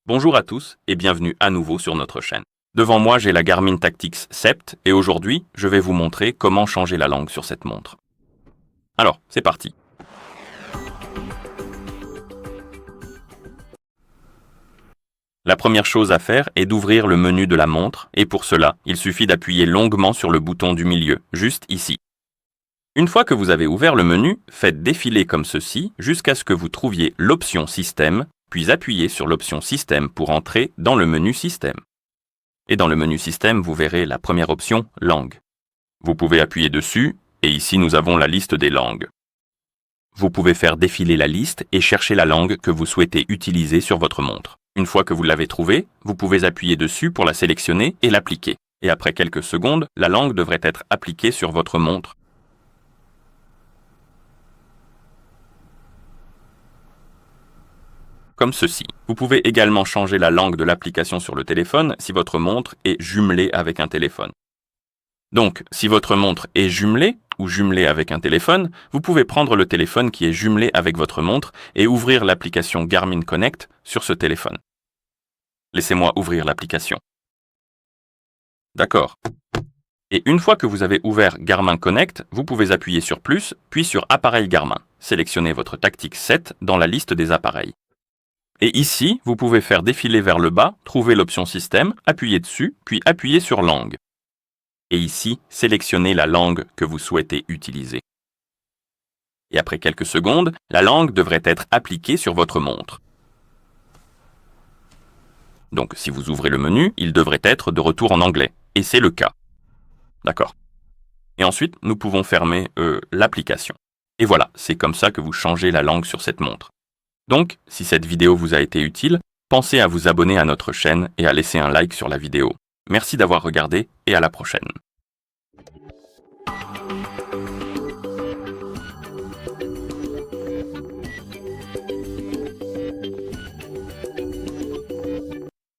Bonjour à tous et bienvenue à nouveau sur notre chaîne. Devant moi, j'ai la Garmin Tactix Sept et aujourd'hui, je vais vous montrer comment changer la langue sur cette montre. Alors, c'est parti. La première chose à faire est d'ouvrir le menu de la montre et pour cela, il suffit d'appuyer longuement sur le bouton du milieu, juste ici. Une fois que vous avez ouvert le menu, faites défiler comme ceci jusqu'à ce que vous trouviez l'option Système, puis appuyez sur l'option Système pour entrer dans le menu Système. Et dans le menu Système, vous verrez la première option, Langue. Vous pouvez appuyer dessus, et ici nous avons la liste des langues. Vous pouvez faire défiler la liste et chercher la langue que vous souhaitez utiliser sur votre montre. Une fois que vous l'avez trouvée, vous pouvez appuyer dessus pour la sélectionner et l'appliquer. Et après quelques secondes, la langue devrait être appliquée sur votre montre. Comme ceci. Vous pouvez également changer la langue de l'application sur le téléphone si votre montre est jumelée avec un téléphone. Donc, si votre montre est jumelée ou jumelée avec un téléphone, vous pouvez prendre le téléphone qui est jumelé avec votre montre et ouvrir l'application Garmin Connect sur ce téléphone. Laissez-moi ouvrir l'application. D'accord. Et une fois que vous avez ouvert Garmin Connect, vous pouvez appuyer sur plus, puis sur Appareil Garmin. Sélectionnez votre Tactix 7 dans la liste des appareils. Et ici, vous pouvez faire défiler vers le bas, trouver l'option Système, appuyer dessus, puis appuyer sur Langue. Et ici, sélectionnez la langue que vous souhaitez utiliser. Et après quelques secondes, la langue devrait être appliquée sur votre montre. Donc, si vous ouvrez le menu, il devrait être de retour en anglais. Et c'est le cas. D'accord. Et ensuite, nous pouvons fermer l'application. Et voilà, c'est comme ça que vous changez la langue sur cette montre. Donc, si cette vidéo vous a été utile, pensez à vous abonner à notre chaîne et à laisser un like sur la vidéo. Merci d'avoir regardé et à la prochaine.